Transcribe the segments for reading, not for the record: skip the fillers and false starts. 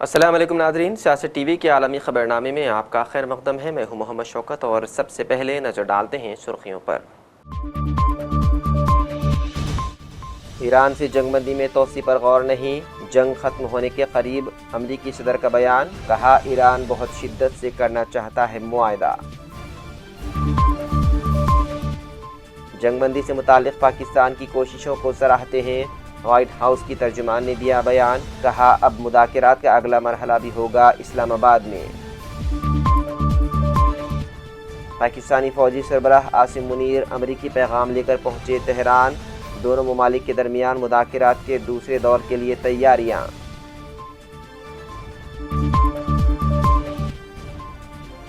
अस्सलाम वालेकुम नाज़रीन, सियासत टीवी के आलमी खबरनामे में आपका खैर मक़दम है। मैं हूं मोहम्मद शौकत और सबसे पहले नज़र डालते हैं सुर्खियों पर। ईरान से जंगबंदी में तोसी पर गौर नहीं, जंग ख़त्म होने के करीब। अमरीकी सदर का बयान, कहा ईरान बहुत शिद्दत से करना चाहता है मुआहदा। जंगबंदी से मुताल्लिक़ पाकिस्तान की कोशिशों को सराहते हैं। व्हाइट हाउस की तर्जुमान ने दिया बयान, कहा अब मुज़ाकरात का अगला मरहला भी होगा इस्लामाबाद में। पाकिस्तानी फौजी सरबराह आसिम मुनीर अमरीकी पैगाम लेकर पहुंचे तेहरान। दोनों ममालिक के दरमियान मुज़ाकरात के दूसरे दौर के लिए तैयारियां।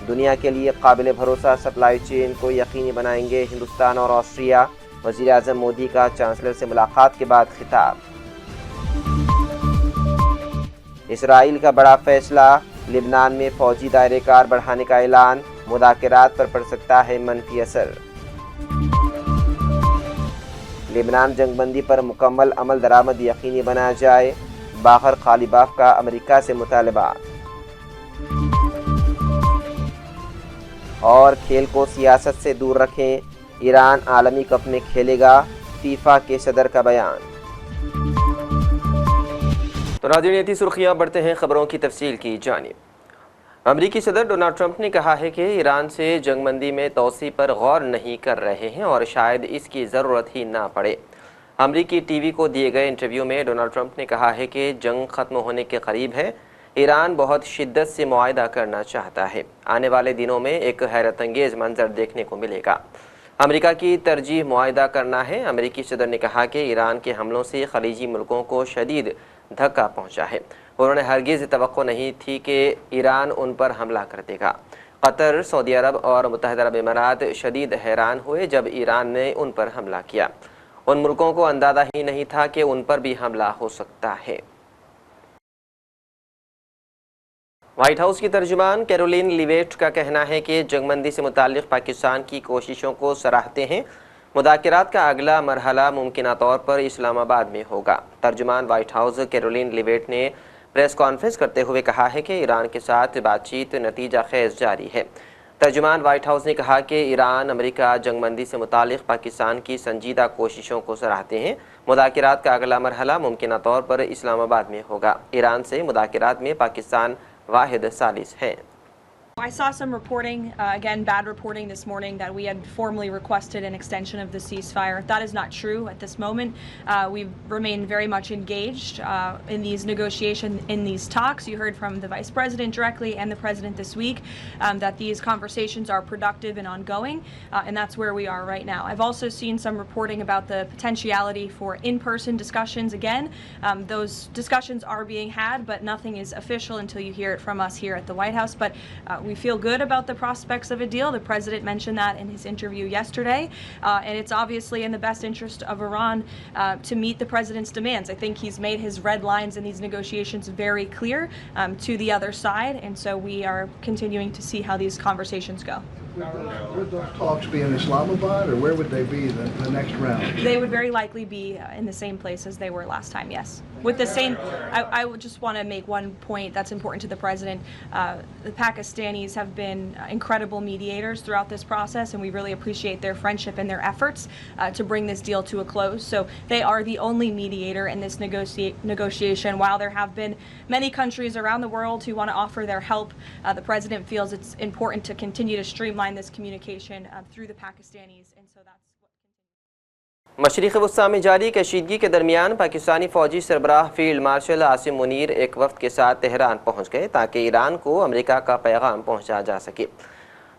दुनिया के लिए काबिल भरोसा सप्लाई चेन को यकीनी बनाएंगे हिंदुस्तान और ऑस्ट्रिया। वज़ीर आज़म मोदी का चांसलर से मुलाकात के बाद खिताब। इसराइल का बड़ा फैसला, लिबनान में फौजी दायरेकार बढ़ाने का ऐलान। मुज़ाकरात पर पड़ सकता है मनफी असर। लिबनान जंगबंदी पर मुकम्मल अमल दरामद यकीनी बनाया जाए। बाहर खालिबाफ का अमेरिका से मुतालबा। और खेल को सियासत से दूर रखें, ईरान आलमी कप में खेलेगा, फीफा के सदर का बयान। तो नाज़रीन, ये थी सुर्खियाँ। बढ़ते हैं खबरों की तफसील की जानिब। अमरीकी सदर डोनाल्ड ट्रंप ने कहा है कि ईरान से जंगबंदी में तोसी पर गौर नहीं कर रहे हैं और शायद इसकी ज़रूरत ही ना पड़े। अमरीकी टीवी को दिए गए इंटरव्यू में डोनाल्ड ट्रंप ने कहा है कि जंग ख़त्म होने के करीब है, ईरान बहुत शिद्दत से मुआहदा करना चाहता है। आने वाले दिनों में एक हैरत अंगेज़ मंजर देखने को मिलेगा। अमेरिका की तरजीह मुआहदा करना है। अमेरिकी सदर ने कहा कि ईरान के हमलों से खलीजी मुल्कों को शदीद धक्का पहुंचा है। उन्होंने हरगिज़ तवक्को नहीं थी कि ईरान उन पर हमला कर देगा। कतर, सऊदी अरब और मुत्तहिदा अरब इमारात शदीद हैरान हुए जब ईरान ने उन पर हमला किया। उन मुल्कों को अंदाज़ा ही नहीं था कि उन पर भी हमला हो सकता है। व्हाइट हाउस की तर्जुमान कैरोलिन लिवेट का कहना है कि जंगबंदी से मुताल्लिक़ पाकिस्तान की कोशिशों को सराहते हैं। मुज़ाकरात का अगला मरहला मुमकिन तौर पर इस्लामाबाद में होगा। तर्जुमान व्हाइट हाउस कैरोलिन लिवेट ने प्रेस कॉन्फ्रेंस करते हुए कहा है कि ईरान के साथ बातचीत नतीजा खेज़ जारी है। तर्जुमान व्हाइट हाउस ने कहा कि ईरान अमेरिका जंगबंदी से मुताल्लिक़ पाकिस्तान की संजीदा कोशिशों को सराहते हैं। मुज़ाकरात का अगला मरहला मुमकिन तौर पर इस्लामाबाद में होगा। ईरान से मुज़ाकरात में पाकिस्तान वाहिद सालिस है। I saw some reporting, again bad reporting this morning, that we had formally requested an extension of the ceasefire. That is not true at this moment. We've remained very much engaged in these negotiations, in these talks. You heard from the Vice President directly and the President this week that these conversations are productive and ongoing, and that's where we are right now. I've also seen some reporting about the potentiality for in-person discussions again. Those discussions are being had, but nothing is official until you hear it from us here at the White House. But we feel good about the prospects of a deal. The President mentioned that in his interview yesterday, and it's obviously in the best interest of Iran to meet the President's demands. I think he's made his red lines in these negotiations very clear to the other side, and so we are continuing to see how these conversations go. Would those talks be in Islamabad, or where would they be the next round? They would very likely be in the same place as they were last time, yes. With the same, I would just want to make one point that's important to the President. The Pakistanis have been incredible mediators throughout this process, and we really appreciate their friendship and their efforts to bring this deal to a close. So they are the only mediator in this negotiation. While there have been many countries around the world who want to offer their help, the President feels it's important to continue to streamline this communication through the Pakistanis, and so that's what मशरिक़ वस्ता में जारी कशीदगी के दरमियान पाकिस्तानी फ़ौजी सरबराह field marshal Asim Munir एक वफ़द के साथ Tehran पहुँच गए ताकि ईरान को अमेरिका का पैगाम पहुँचाया जा सके।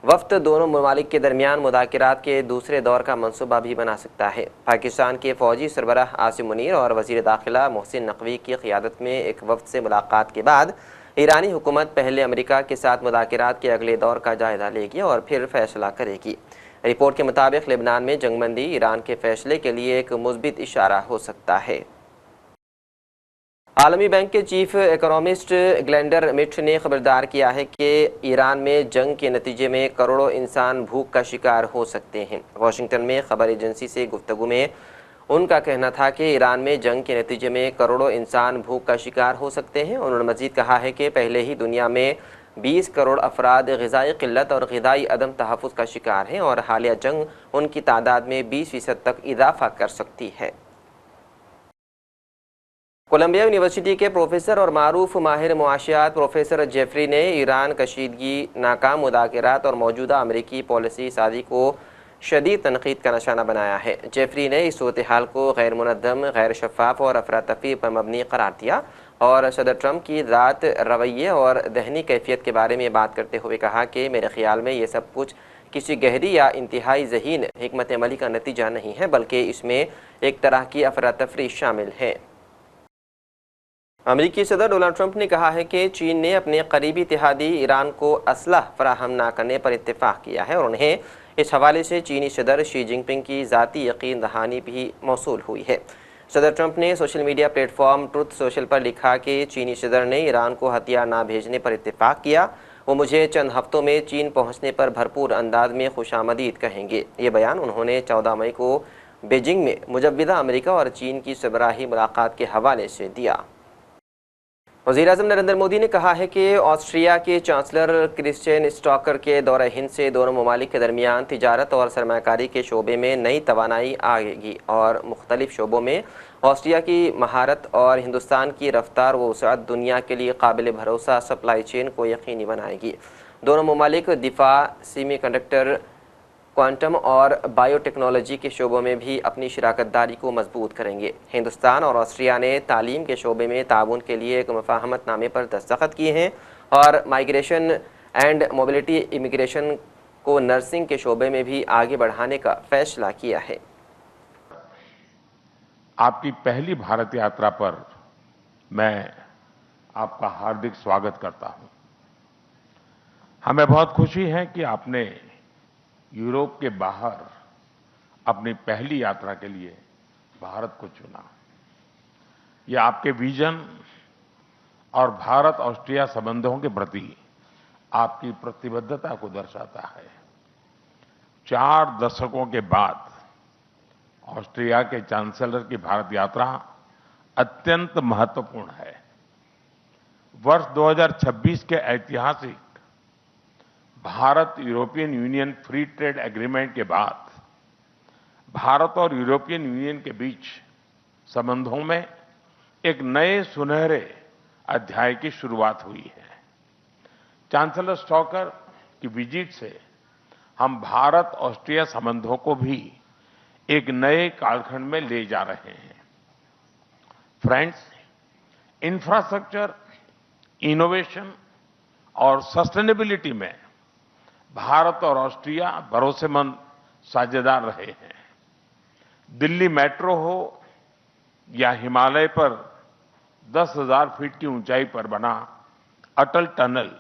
वफ़द दोनों ममालिक के दरमियान मुज़ाकरात के दूसरे दौर का मनसूबा भी बना सकता है। पाकिस्तान के फ़ौजी सरबराह आसिम मुनीर और वज़ीर दाखिला मोहसिन नकवी की क़ियादत में एक वफ़द से मुलाकात के बाद ईरानी हुकूमत पहले अमेरिका के साथ मुज़ाकरात के अगले दौर का जायज़ा लेगी और फिर फ़ैसला करेगी। रिपोर्ट के मुताबिक लेबनान में जंगबंदी ईरान के फ़ैसले के लिए एक मुस्बित इशारा हो सकता है। आलमी बैंक के चीफ इकोनॉमिस्ट ग्लेंडर मिट ने खबरदार किया है कि ईरान में जंग के नतीजे में करोड़ों इंसान भूख का शिकार हो सकते हैं। वाशिंगटन में खबर एजेंसी से गुफ्तगू में उनका कहना था कि ईरान में जंग के नतीजे में करोड़ों इंसान भूख का शिकार हो सकते हैं। उन्होंने मजीद कहा है कि पहले ही दुनिया में 20 करोड़ अफराद ग़िज़ाई क़िल्लत और ग़िज़ाई अदम तहफ़्फ़ुज़ का शिकार हैं और हालिया जंग उनकी तादाद में 20% तक इजाफ़ा कर सकती है। कोलंबिया यूनिवर्सिटी के प्रोफेसर और मारूफ माहिर मुआशियात प्रोफेसर जेफरी ने ईरान कशीदगी, नाकाम मुज़ाकरात और मौजूदा अमरीकी पॉलिसी साजी को शदीद तनकीद का निशाना बनाया है। जेफरी ने इस सूरत हाल को गैर मुनज़्ज़म, गैर शफ़ाफ़ और अफरा तफ़री पर मबनी करार दिया और सदर ट्रंप की ज़ात, रवैये और दहनी कैफियत के बारे में बात करते हुए कहा कि मेरे ख़्याल में ये सब कुछ किसी गहरी या इंतहाई ज़हीन हिकमत अमली का नतीजा नहीं है, बल्कि इसमें एक तरह की अफरा तफ़री शामिल है। अमेरिकी सदर डोनाल्ड ट्रंप ने कहा है कि चीन ने अपने करीबी इत्तेहादी ईरान को असलह फराहम न करने पर इत्तेफाक किया है और उन्हें इस हवाले से चीनी सदर शी जिनपिंग की ज़ाती यकीन दहानी भी मौसूल हुई है। सदर ट्रंप ने social media platform truth social पर लिखा कि चीनी सदर ने ईरान को हथियार ना भेजने पर इत्तेफाक किया। वो मुझे चंद हफ्तों में चीन पहुँचने पर भरपूर अंदाज में खुशामदीद कहेंगे। ये बयान उन्होंने 14 मई को बीजिंग में मुजव्विदा अमेरिका और चीन की सबराही मुलाकात के हवाले से दिया। वज़ीर-ए-आज़म नरेंद्र मोदी ने कहा है कि ऑस्ट्रिया के चांसलर क्रिस्टियन स्टॉकर के दौरे हिंद से दोनों ममालिक के दरमियान तिजारत और सरमाकारी के शोबे में नई तवानाई आएगी और मुख्तलिफ शोबों में ऑस्ट्रिया की महारत और हिंदुस्तान की रफ्तार व वसअत दुनिया के लिए काबिल भरोसा सप्लाई चेन को यकीनी बनाएगी। दोनों ममालिक दिफा, सेमीकंडक्टर, क्वांटम और बायोटेक्नोलॉजी के शोबों में भी अपनी शराकतदारी को मजबूत करेंगे। हिंदुस्तान और ऑस्ट्रिया ने तालीम के शोबे में ताउन के लिए एक मुफाहमतनामे पर दस्तखत किए हैं और माइग्रेशन एंड मोबिलिटी इमिग्रेशन को नर्सिंग के शोबे में भी आगे बढ़ाने का फैसला किया है। आपकी पहली भारत यात्रा पर मैं आपका हार्दिक स्वागत करता हूं। हमें बहुत खुशी है कि आपने यूरोप के बाहर अपनी पहली यात्रा के लिए भारत को चुना। यह आपके विजन और भारत ऑस्ट्रिया संबंधों के प्रति आपकी प्रतिबद्धता को दर्शाता है। 4 दशकों के बाद ऑस्ट्रिया के चांसलर की भारत यात्रा अत्यंत महत्वपूर्ण है। वर्ष 2026 के ऐतिहासिक Bharat European union free trade agreement के बाद भारत और यूरोपियन यूनियन के बीच संबंधों में एक नए सुनहरे अध्याय की शुरुआत हुई है। चांसलर स्टॉकर की विजिट से हम भारत ऑस्ट्रिया संबंधों को भी एक नए कालखंड में ले जा रहे हैं। फ्रेंड्स, इंफ्रास्ट्रक्चर, इनोवेशन और सस्टेनेबिलिटी में भारत और ऑस्ट्रिया भरोसेमंद साझेदार रहे हैं। दिल्ली मेट्रो हो या हिमालय पर 10,000 फीट की ऊंचाई पर बना अटल टनल,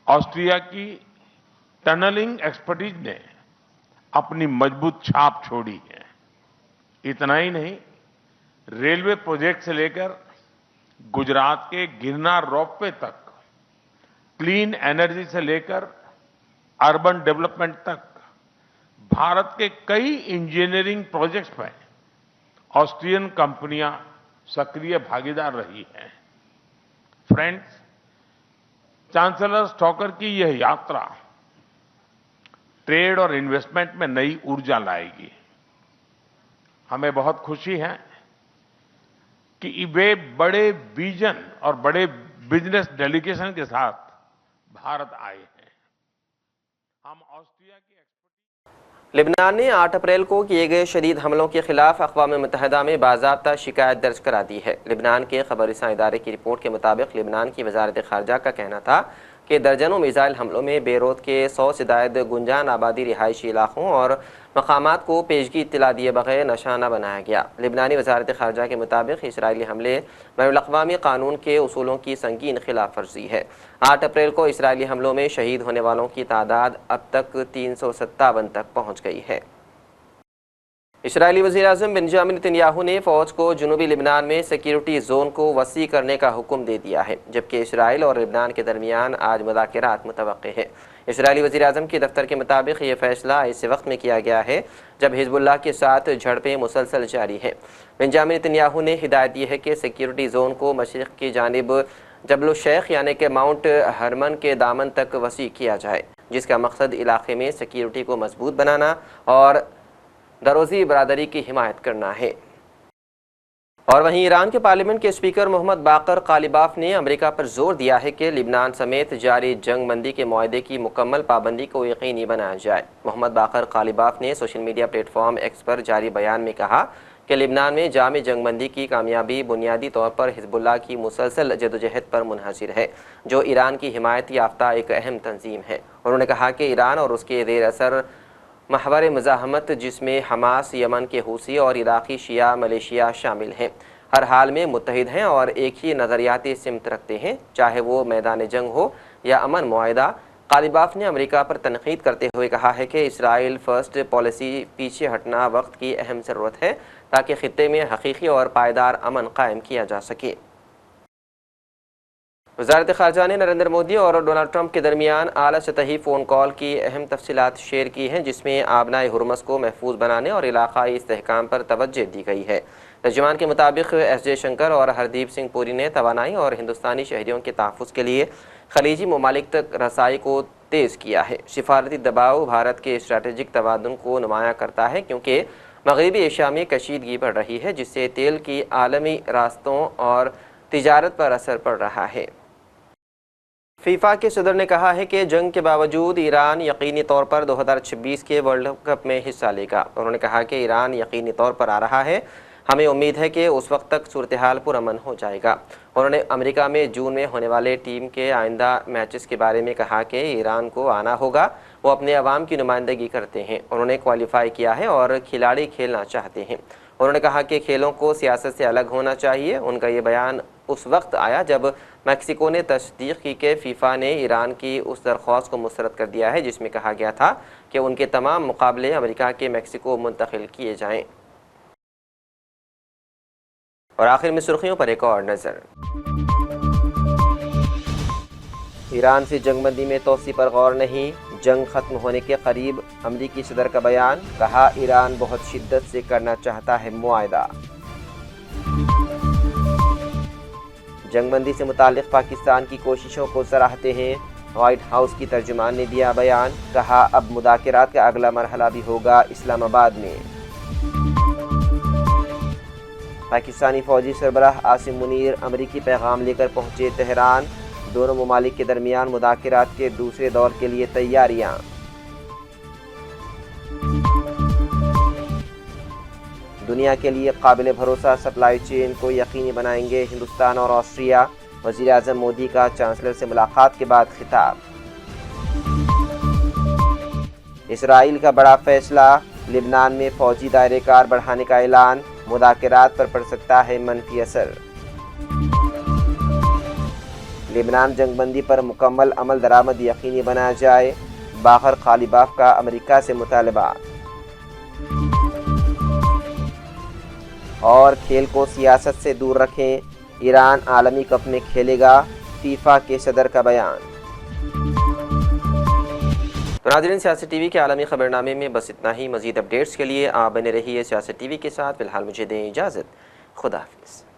ऑस्ट्रिया की टनलिंग एक्सपर्टीज ने अपनी मजबूत छाप छोड़ी है। इतना ही नहीं, रेलवे प्रोजेक्ट से लेकर गुजरात के गिरनार रोपवे तक, क्लीन एनर्जी से लेकर अर्बन डेवलपमेंट तक भारत के कई इंजीनियरिंग प्रोजेक्ट्स में ऑस्ट्रियन कंपनियां सक्रिय भागीदार रही हैं। फ्रेंड्स, चांसलर स्टॉकर की यह यात्रा ट्रेड और इन्वेस्टमेंट में नई ऊर्जा लाएगी। हमें बहुत खुशी है कि वे बड़े विजन और बड़े बिजनेस डेलीगेशन के साथ भारत आए हैं। हम ऑस्ट्रिया की लेबनान ने 8 अप्रैल को किए गए शदीद हमलों के खिलाफ अक़वाम मुत्तहिदा में बाज़ाब्ता शिकायत दर्ज करा दी है। लेबनान के खबर रसां इदारे की रिपोर्ट के मुताबिक लेबनान की वज़ारत ख़ारजा का कहना था कि दर्जनों मिसाइल हमलों में बेरूत के 100 से ज़ायद गुंजान आबादी रिहायशी इलाकों और मकामात को पेशगी इत्तला दिए बगैर निशाना बनाया गया। लेबनानी वज़ारत ख़ारजा के मुताबिक इसराइली हमले बैनुल-अक़वामी कानून के उसूलों की संगीन खिलाफ वर्जी है। 8 अप्रैल को इसराइली हमलों में शहीद होने वालों की तादाद अब तक 357 तक पहुँच गई है। इसराइली वज़ीर-ए-आज़म बेंजामिन नेतन्याहू ने फ़ौज को जनूबी लिबनान में सिक्योरिटी जोन को वसी करने का हुक्म दे दिया है, जबकि इसराइल और लिबनान के दरमियान आज मुज़ाकरात मुतवक्के हैं। इसराइली वज़ीर-ए-आज़म के दफ्तर के मुताबिक ये फैसला ऐसे वक्त में किया गया है जब हिजबुल्लाह के साथ झड़पें मुसलसल जारी हैं। बेंजामिन नेतन्याहू ने हिदायत दी है कि सिक्योरिटी जोन को मशरिक़ की जानिब जबल शेख यानी कि माउंट हरमन के दामन तक वसी किया जाए, जिसका मकसद इलाके में सिक्योरिटी को मजबूत बनाना और दरोज़ी बरादरी की हिमायत करना है। और वहीं ईरान के पार्लियामेंट के स्पीकर मोहम्मद बाकर कालिबाफ ने अमेरिका पर जोर दिया है कि लिबनान समेत जारी जंग बंदी के मुआहदे की मुकम्मल पाबंदी को यकीनी बनाया जाए। मोहम्मद बाकर कालिबाफ ने सोशल मीडिया प्लेटफॉर्म एक्स पर जारी बयान में कहा कि लिबनान में जामे जंग बंदी की कामयाबी बुनियादी तौर पर हिजबुल्लाह की मुसलसल जदोजहद पर मुनहसिर है, जो ईरान की हिमायत याफ्ता एक अहम तंजीम है। उन्होंने कहा कि ईरान और उसके ज़ेर असर महवर मुज़ाहमत, जिसमें हमास, यमन के हूसी और इराक़ी शिया मलेशिया शामिल हैं, हर हाल में मुत्तहिद हैं और एक ही नज़रियाती सिमत रखते हैं, चाहे वो मैदान जंग हो या अमन मुआहदा। कालिबाफ ने अमेरिका पर तनकीद करते हुए कहा है कि इसराइल फ़र्स्ट पॉलिसी पीछे हटना वक्त की अहम ज़रूरत है ताकि ख़ित्ते में हकीकी और पायदार अमन कायम किया जा सके। वज़ारत ख़ारजा ने नरेंद्र मोदी और डोनाल्ड ट्रंप के दरमियान आला सतही फ़ोन कॉल की अहम तफसीलात शेयर की हैं, जिसमें आबनाए हुरमस को महफूज बनाने और इलाक़ाई इस्तेहकाम पर तवज्जो दी गई है। तर्जुमान के मुताबिक एस जयशंकर और हरदीप सिंह पुरी ने तवानाई और हिंदुस्तानी शहरियों के तहफ़्फ़ुज़ के लिए खलीजी ममालिक तक रसाई को तेज़ किया है। सिफारती दबाव भारत के स्ट्रैटेजिक तवादुन को नुमाया करता है, क्योंकि मगरबी एशिया में कशीदगी बढ़ रही है, जिससे तेल की आलमी रास्तों और तिजारत पर असर पड़ रहा है। फीफा के सदर ने कहा है कि जंग के बावजूद ईरान यकीनी तौर पर 2026 के वर्ल्ड कप में हिस्सा लेगा। उन्होंने कहा कि ईरान यकीनी तौर पर आ रहा है, हमें उम्मीद है कि उस वक्त तक सूरत हाल पुरअमन हो जाएगा। उन्होंने अमेरिका में जून में होने वाले टीम के आइंदा मैचेस के बारे में कहा कि ईरान को आना होगा, वो अपने अवाम की नुमाइंदगी करते हैं, उन्होंने क्वालिफाई किया है और खिलाड़ी खेलना चाहते हैं। उन्होंने कहा कि खेलों को सियासत से अलग होना चाहिए। उनका ये बयान उस वक्त आया जब मैक्सिको ने तस्दीक की कि फीफा ने ईरान की उस दरख्वास्त को मुस्तरद कर दिया है जिसमें कहा गया था कि उनके तमाम मुकाबले अमेरिका के मैक्सिको मुंतकिल किए जाएं। और आखिर में सुर्खियों पर एक और नज़र। ईरान से जंगबंदी में तोसी पर गौर नहीं, जंग खत्म होने के करीब, अमरीकी सदर का बयान। कहा ईरान बहुत शिद्दत से करना चाहता है मुआहदा। जंगबंदी से मुताल्लिक़ पाकिस्तान की कोशिशों को सराहते हैं, व्हाइट हाउस की तर्जुमान ने दिया बयान। कहा अब मुज़ाकरात का अगला मरहला भी होगा इस्लामाबाद में। पाकिस्तानी फौजी सरबराह आसिम मुनीर अमरीकी पैगाम लेकर पहुंचे तेहरान। दोनों ममालिक के दरमियान मुज़ाकरात के दूसरे दौर के लिए तैयारियां। दुनिया के लिए काबिल भरोसा सप्लाई चेन को यकीनी बनाएंगे हिंदुस्तान और ऑस्ट्रिया। वज़ीर आज़म मोदी का चांसलर से मुलाकात के बाद खिताब। इसराइल का बड़ा फैसला, लिबनान में फौजी दायरेकार बढ़ाने का ऐलान। मुज़ाकरात पर पड़ सकता है मनफी असर। लिबनान जंगबंदी पर मुकम्मल अमल दरामद यकीनी बनाया जाए। बाकर कालिबाफ का अमेरिका से मुतालबा। और खेल को सियासत से दूर रखें, ईरान आलमी कप में खेलेगा, फीफा के सदर का बयान। तो नाज़रीन, सियासत टीवी के आलमी खबरनामे में बस इतना ही। मज़ीद अपडेट्स के लिए आप बने रहिए सियासत टीवी के साथ। फ़िलहाल मुझे दें इजाज़त। खुदा हाफ़िज़।